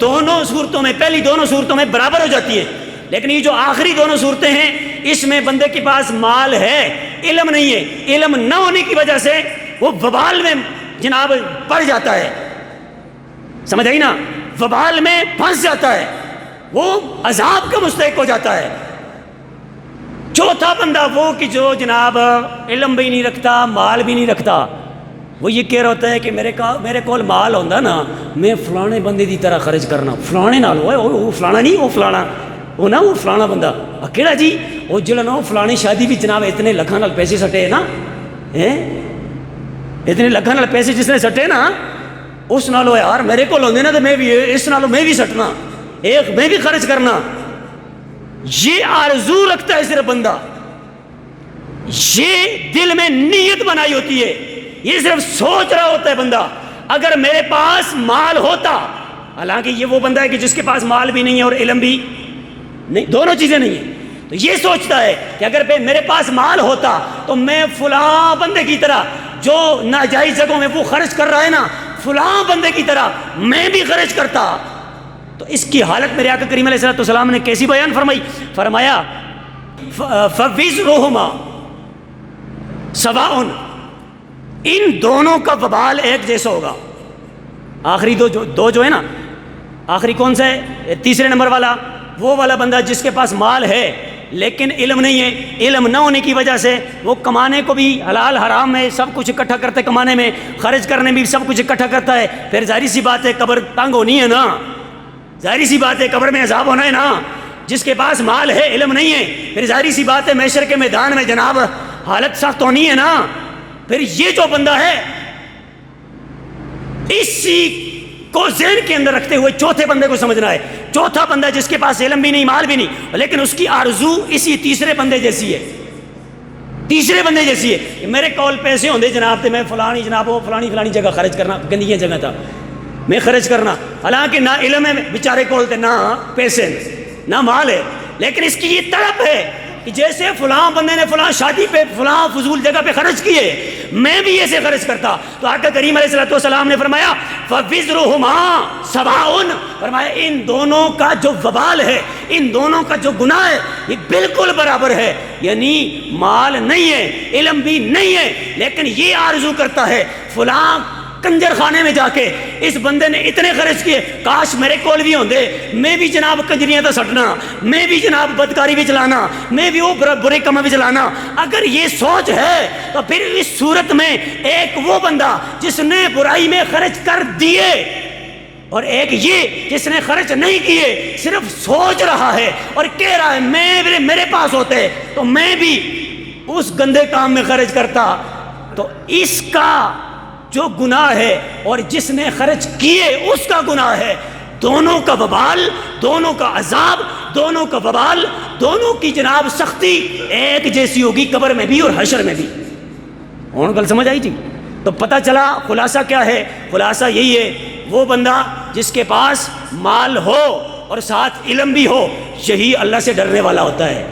دونوں صورتوں میں، پہلی دونوں صورتوں میں برابر ہو جاتی ہیں. لیکن یہ جو آخری دونوں صورتیں ہیں اس میں بندے کے پاس مال ہے، علم نہیں ہے. علم نہ ہونے کی وجہ سے وہ وبال میں جناب پڑ جاتا ہے، سمجھ آئی نا، وبال میں پھنس جاتا ہے، وہ عذاب کا مستحق ہو جاتا ہے. چوتھا بندہ وہ کہ جو جناب علم بھی نہیں رکھتا، مال بھی نہیں رکھتا، وہ یہ کہہ رہا ہوتا ہے کہ میرے کول مال ہوتا نا میں فلانے بندے دی طرح خرچ کرنا، فلانے نال وہ فلانا نہیں، وہ فلانا وہ نا وہ فلانا بندہ کہڑا جی وہ جڑا نا وہ فلانی شادی بھی جناب اتنے لکھاں نال پیسے سٹے نا، اتنے لکھاں نال پیسے جس نے سٹے نا اس نالوں یار میرے کو ہوندے نا تو میں بھی اس نالوں میں بھی سٹنا، ایک میں بھی خرچ کرنا. یہ آرزو رکھتا ہے صرف بندہ، یہ دل میں نیت بنائی ہوتی ہے، یہ صرف سوچ رہا ہوتا ہے بندہ اگر میرے پاس مال ہوتا. حالانکہ یہ وہ بندہ ہے کہ جس کے پاس مال بھی نہیں ہے اور علم بھی نہیں، دونوں چیزیں نہیں ہیں. تو یہ سوچتا ہے کہ اگر میرے پاس مال ہوتا تو میں فلاں بندے کی طرح جو ناجائز جگہوں میں وہ خرچ کر رہا ہے نا، فلاں بندے کی طرح میں بھی خرچ کرتا. تو اس کی حالت میرے آقا کریم علیہ السلام نے کیسی بیان فرمائی؟ فرمایا فَوِزْرُهُمَا سَوَاءٌ، ان دونوں کا وبال ایک جیسا ہوگا. آخری دو جو ہے نا، آخری کون سا ہے؟ تیسرے نمبر والا، وہ والا بندہ جس کے پاس مال ہے لیکن علم نہیں ہے. علم نہ ہونے کی وجہ سے وہ کمانے کو بھی حلال حرام میں سب کچھ اکٹھا کرتا ہے، کمانے میں خرچ کرنے میں بھی سب کچھ اکٹھا کرتا ہے. پھر ظاہری سی بات ہے قبر تنگ ہونی ہے نا، ظاہری سی بات ہے قبر میں عذاب ہونا ہے نا. جس کے پاس مال ہے علم نہیں ہے، پھر ظاہری سی بات ہے محشر کے میدان میں جناب حالت سخت ہونی ہے نا. پھر یہ جو بندہ ہے اسی کو ذہن کے اندر رکھتے ہوئے چوتھے بندے کو سمجھنا ہے. چوتھا بندہ جس کے پاس علم بھی نہیں مال بھی نہیں لیکن اس کی آرزو اسی تیسرے بندے جیسی ہے، تیسرے بندے جیسی ہے کہ میرے کول پیسے ہوندے جناب تے میں فلانی جناب وہ فلانی جگہ خرچ کرنا، گندی جگہ تھا میں خرچ کرنا. حالانکہ نہ علم ہے بیچارے کول تے نہ پیسے نہ مال ہے، لیکن اس کی یہ طلب ہے کہ جیسے فلاں بندے نے فلاں شادی پہ فلاں فضول جگہ پہ خرچ کیے میں بھی ایسے خرچ کرتا. تو آقا کریم علیہ السلام نے فرمایا فَوِزْرُهُمَا سَوَاءٌ، فرمایا ان دونوں کا جو وبال ہے، ان دونوں کا جو گناہ ہے یہ بالکل برابر ہے. یعنی مال نہیں ہے، علم بھی نہیں ہے، لیکن یہ آرزو کرتا ہے فلاں کنجر خانے میں جا کے اس بندے نے اتنے خرچ کیے، کاش میرے کول بھی ہوندے، میں بھی جناب کنجریاں تو سٹنا، میں بھی جناب بدکاری بھی چلانا، میں بھی وہ برے کام بھی چلانا. اگر یہ سوچ ہے تو پھر اس صورت میں ایک وہ بندہ جس نے برائی میں خرچ کر دیے اور ایک یہ جس نے خرچ نہیں کیے، صرف سوچ رہا ہے اور کہہ رہا ہے میرے پاس ہوتے تو میں بھی اس گندے کام میں خرچ کرتا. تو اس کا جو گناہ ہے اور جس نے خرچ کیے اس کا گناہ ہے، دونوں کا وبال، دونوں کا عذاب، دونوں کا وبال، دونوں کی جناب سختی ایک جیسی ہوگی قبر میں بھی اور حشر میں بھی. اور گل سمجھ آئی تھی؟ تو پتہ چلا خلاصہ کیا ہے؟ خلاصہ یہی ہے وہ بندہ جس کے پاس مال ہو اور ساتھ علم بھی ہو، یہی اللہ سے ڈرنے والا ہوتا ہے،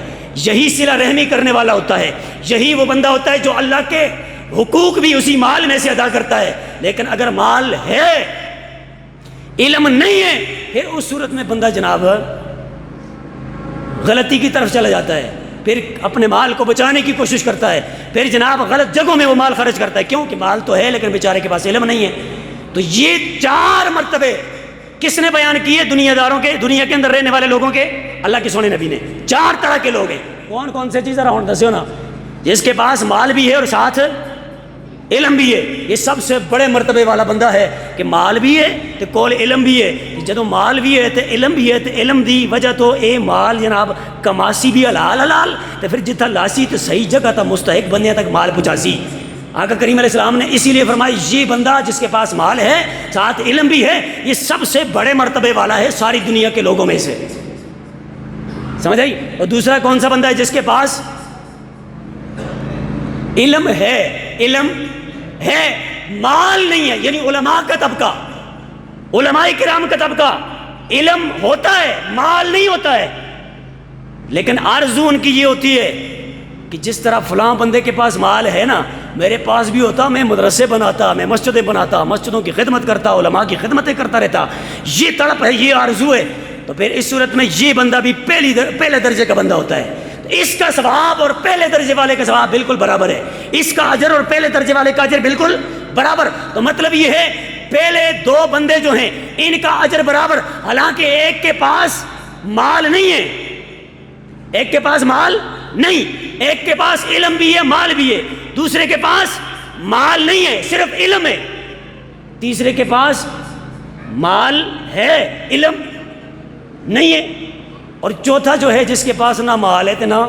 یہی صلہ رحمی کرنے والا ہوتا ہے، یہی وہ بندہ ہوتا ہے جو اللہ کے حقوق بھی اسی مال میں سے ادا کرتا ہے. لیکن اگر مال ہے علم نہیں ہے پھر اس صورت میں بندہ جناب غلطی کی طرف چلا جاتا ہے، پھر اپنے مال کو بچانے کی کوشش کرتا ہے، پھر جناب غلط جگہوں میں وہ مال خرچ کرتا ہے. کیوں کہ مال تو ہے لیکن بیچارے کے پاس علم نہیں ہے. تو یہ 4 مرتبے کس نے بیان کیے؟ دنیا داروں کے، دنیا کے اندر رہنے والے لوگوں کے، اللہ کے سونے نبی نے. 4 طرح کے لوگ ہیں. کون کون سے چیز ذرا دسو نا. جس کے پاس مال بھی ہے اور ساتھ علم بھی ہے، یہ سب سے بڑے مرتبے والا بندہ ہے کہ مال بھی ہے تو کول علم بھی ہے. جدوں مال بھی ہے تو علم بھی ہے تو علم دی وجہ تو اے مال جناب کماسی بھی حلال تو پھر جتھا لاسی تو صحیح جگہ تھا مستحق بندیاں تک مال پہنچاسی. آقا کریم علیہ السلام نے اسی لیے فرمایا یہ بندہ جس کے پاس مال ہے ساتھ علم بھی ہے یہ سب سے بڑے مرتبے والا ہے ساری دنیا کے لوگوں میں سے. سمجھ آئی؟ اور دوسرا کون سا بندہ ہے؟ جس کے پاس علم ہے، علم ہے مال نہیں ہے. یعنی علماء کا طبقہ، علماء کرام کا طبقہ، علم ہوتا ہے مال نہیں ہوتا ہے، لیکن آرزو ان کی یہ ہوتی ہے کہ جس طرح فلاں بندے کے پاس مال ہے نا، میرے پاس بھی ہوتا، میں مدرسے بناتا، میں مسجدیں بناتا، مسجدوں کی خدمت کرتا، علماء کی خدمتیں کرتا رہتا. یہ تڑپ ہے، یہ آرزو ہے. تو پھر اس صورت میں یہ بندہ بھی پہلے درجے کا بندہ ہوتا ہے. اس کا ثواب اور پہلے درجے والے کا ثواب بالکل برابر ہے، اس کا اجر اور پہلے درجے والے کا اجر بالکل برابر. تو مطلب یہ ہے پہلے 2 بندے جو ہیں ان کا اجر برابر. حالانکہ ایک کے پاس مال نہیں ہے، ایک کے پاس مال نہیں، ایک کے پاس علم بھی ہے مال بھی ہے، دوسرے کے پاس مال نہیں ہے، صرف علم ہے. تیسرے کے پاس مال ہے، علم نہیں ہے. اور چوتھا جو ہے جس کے پاس نہ مال ہے تو نہ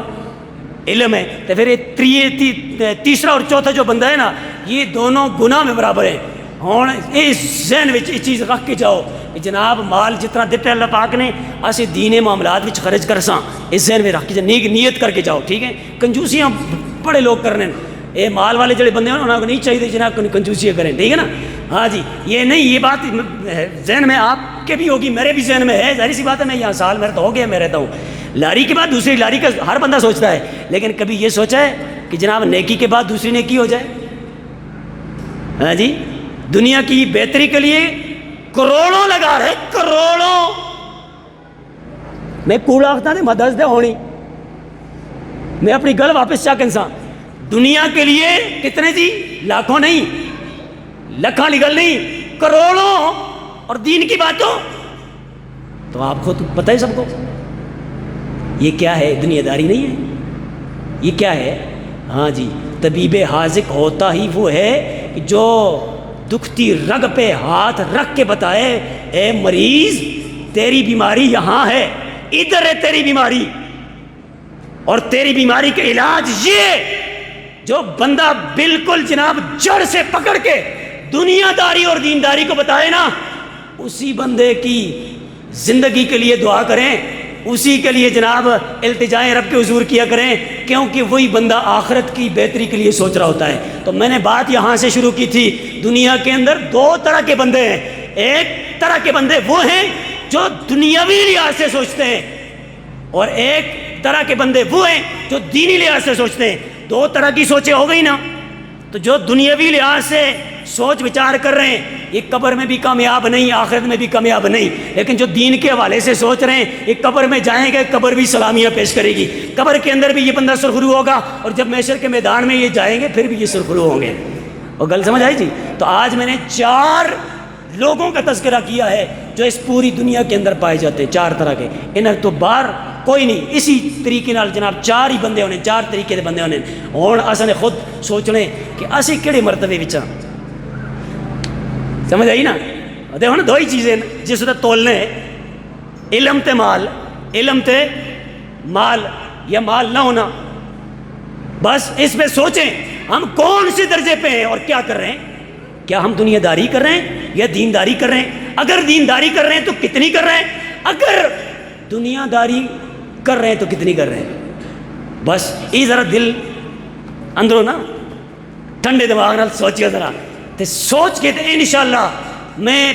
علم ہے، تو پھر یہ تیسرا اور چوتھا جو بندہ ہے نا، یہ دونوں گناہ میں برابر ہیں. ہوں اس ذہن میں یہ چیز رکھ کے جاؤ کہ جناب مال جتنا دیتے اللہ پاک نے اسے دین معاملات میں خرچ کر ساں، اس ذہن میں رکھ کے نیت کر کے جاؤ. ٹھیک ہے، کنجوسیاں بڑے لوگ کر رہے ہیں، یہ مال والے جڑے بندے ہیں انہوں کو نہیں چاہیے جناب کنجوسیاں کریں. ٹھیک ہے نا، ہاں جی، یہ نہیں، یہ بات ذہن میں آپ کے بھی ہوگی، میرے بھی ذہن میں ہے. ظاہر سی بات ہے، میں یہاں سال میرا تو ہو گیا، میں رہتا ہوں. لاری کے بعد دوسری لاری کا ہر بندہ سوچتا ہے، لیکن کبھی یہ سوچا ہے کہ جناب نیکی کے بعد دوسری نیکی ہو جائے؟ ہاں جی، دنیا کی بہتری کے لیے کروڑوں لگا رہے، کروڑوں. میں کوڑا آختا تھا مدد دے ہونی، میں اپنی گل واپس چاک انسان. دنیا کے لیے کتنے جی؟ لاکھوں نہیں، لکھاں گل نہیں، کروڑوں. اور دین کی باتوں تو آپ کو تو پتہ ہے سب کو، یہ کیا ہے؟ دنیا داری نہیں ہے، یہ کیا ہے؟ ہاں جی، طبیب حاذق ہوتا ہی وہ ہے جو دکھتی رگ پہ ہاتھ رکھ کے بتائے، اے مریض تیری بیماری یہاں ہے، ادھر ہے تیری بیماری، اور تیری بیماری کا علاج یہ. جو بندہ بالکل جناب جڑ سے پکڑ کے دنیا داری اور دینداری کو بتائے نا، اسی بندے کی زندگی کے لیے دعا کریں، اسی کے لیے جناب التجائیں رب کے حضور کیا کریں، کیونکہ وہی بندہ آخرت کی بہتری کے لیے سوچ رہا ہوتا ہے. تو میں نے بات یہاں سے شروع کی تھی، دنیا کے اندر دو طرح کے بندے ہیں. ایک طرح کے بندے وہ ہیں جو دنیاوی لحاظ سے سوچتے ہیں، اور ایک طرح کے بندے وہ ہیں جو دینی لحاظ سے سوچتے ہیں. دو طرح کی سوچیں ہو گئی نا. تو جو دنیاوی لحاظ سے سوچ وچار کر رہے ہیں یہ قبر میں بھی کامیاب نہیں، آخرت میں بھی کامیاب نہیں. لیکن جو دین کے حوالے سے سوچ رہے ہیں یہ قبر میں جائیں گے، قبر بھی سلامیاں پیش کرے گی، قبر کے اندر بھی یہ بندہ سرخرو ہوگا، اور جب محشر کے میدان میں یہ جائیں گے پھر بھی یہ سرخرو ہوں گے. اور گل سمجھ آئی جی؟ تو آج میں نے 4 لوگوں کا تذکرہ کیا ہے جو اس پوری دنیا کے اندر پائے جاتے ہیں، 4 طرح کے. انہیں تو باہر کوئی نہیں. اسی طریقے نال جناب 4 ہی بندے ہونے، 4 طریقے دے بندے ہونے. ہوں اصل نے خود سوچنے کہ اسی کہڑے مرتبے وچ ہاں. سمجھ آئی نا؟ دیکھو نا 2 ہی چیزیں جس طرح تولنے، علم تے مال، علم تے مال یا مال نہ ہونا. بس اس پہ سوچیں ہم کون سے درجے پہ ہیں اور کیا کر رہے ہیں. کیا ہم دنیا داری کر رہے ہیں یا دینداری کر رہے ہیں؟ اگر دینداری کر رہے ہیں تو کتنی کر رہے ہیں؟ اگر دنیا داری کر رہے ہیں تو کتنی کر رہے ہیں؟ بس یہ ذرا دل اندروں نا ٹھنڈے دماغ نال سوچیے ذرا، تے سوچ کے تے انشاءاللہ میں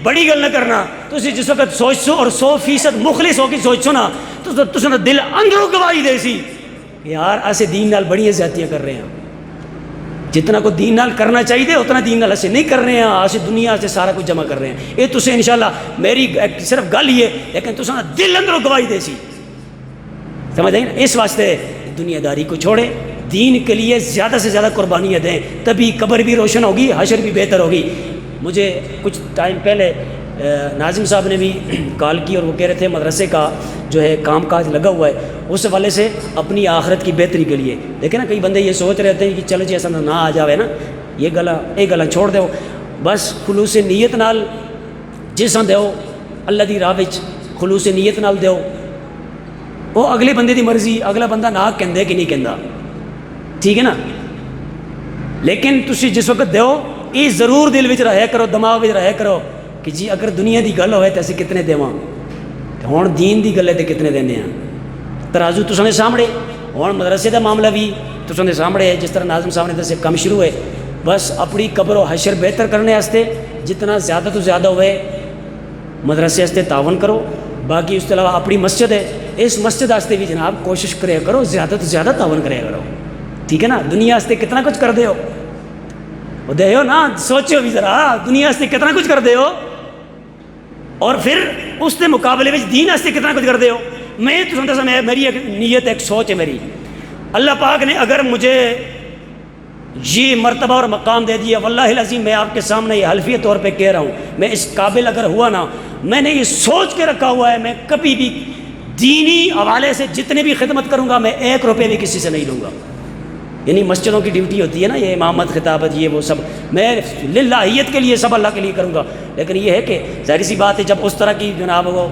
بڑی گل نہ کرنا. تسی جس وقت سوچو اور 100% مخلص ہو کے سوچو نا تو تساں دل اندروں گواہی دے سی کہ یار اسے دین نال بڑی زیادتیاں کر رہے ہیں. جتنا کو دین نال کرنا چاہیے اتنا دین نال اسے نہیں کر رہے ہیں، اسے دنیا سے سارا کچھ جمع کر رہے ہیں. یہ تسے انشاءاللہ میری صرف گل ہی ہے لیکن تساں دل اندروں گواہی دے سی. سمجھ آئی نا؟ اس واسطے دنیا داری کو چھوڑے، دین کے لیے زیادہ سے زیادہ قربانیاں دیں، تبھی قبر بھی روشن ہوگی، حشر بھی بہتر ہوگی. مجھے کچھ ٹائم پہلے ناظم صاحب نے بھی کال کی اور وہ کہہ رہے تھے مدرسے کا جو ہے کام کاج لگا ہوا ہے اس حوالے سے اپنی آخرت کی بہتری کے لیے. دیکھیں نا کئی بندے یہ سوچ رہے ہیں کہ چلو جی ایسا نہ آ جاوے نا، یہ گلا چھوڑ دو. بس خلوص نیت نال جساں دیو اللہ دی راہ وچ، خلوص نیت نال دیو. وہ اگلے بندے دی مرضی، اگلا بندہ نہ کہندے کہ نہیں کہندا، ٹھیک ہے نا. لیکن تسی جس وقت دیو یہ ضرور دل وچ رہیا کرو، دماغ وچ رہیا کرو کہ جی اگر دنیا دی گل ہوئے تو اسی کتنے دیواں، ہوں دین دی گل ہے تو کتنے دینے ہیں. ترازو تساں دے سامنے. ہوں مدرسے دا معاملہ بھی تساں دے سامنے ہے، جس طرح ناظم صاحب نے دسے کم شروع ہے. بس اپنی قبر و حشر بہتر کرنے واسطے جتنا زیادہ تو زیادہ ہوئے مدرسے واسطے تعاون کرو. باقی اس کے علاوہ اپنی مسجد ہے، اس مسجد واسطے بھی جناب کوشش کرے کرو، زیادہ تو زیادہ تعاون کرے کرو، ٹھیک ہے نا. دنیا واسطے کتنا کچھ کر دے ہو، وہ دے ہو نا، سوچو بھی ذرا دنیا واسطے کتنا کچھ کر دے ہو، اور پھر اس کے مقابلے میں دین واسطے کتنا کچھ کر دے ہو. میں تو سمجھتا میری ایک نیت، ایک سوچ ہے میری. اللہ پاک نے اگر مجھے یہ مرتبہ اور مقام دے دیا، واللہ العظیم میں آپ کے سامنے یہ حلفی طور پہ کہہ رہا ہوں، میں اس قابل اگر ہوا نا، میں نے یہ سوچ کے رکھا ہوا ہے میں کبھی بھی دینی حوالے سے جتنے بھی خدمت کروں گا میں 1 روپے بھی کسی سے نہیں لوں گا. یعنی مسجدوں کی ڈیوٹی ہوتی ہے نا، یہ امامت، خطابت، یہ وہ سب، میں للہیت کے لیے سب اللہ کے لیے کروں گا، لیکن یہ ہے کہ ظاہر سی بات ہے جب اس طرح کی جناب وہ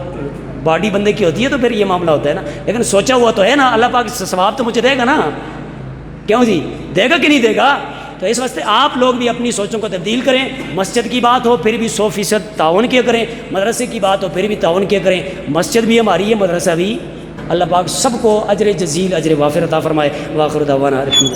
باڈی بندے کی ہوتی ہے تو پھر یہ معاملہ ہوتا ہے نا، لیکن سوچا ہوا تو ہے نا، اللہ پاک ثواب تو مجھے دے گا نا، کیوں جی دے گا کہ نہیں دے گا؟ تو اس واسطے آپ لوگ بھی اپنی سوچوں کو تبدیل کریں، مسجد کی بات ہو پھر بھی 100% تعاون کیا کریں، مدرسے کی بات ہو پھر بھی تعاون کیا کریں، مسجد بھی ہماری ہے، مدرسہ بھی۔ اللہ پاک سب کو اجر جزیل، اجر وافر عطا فرمائے۔ وآخر دعوانا الحمدللہ۔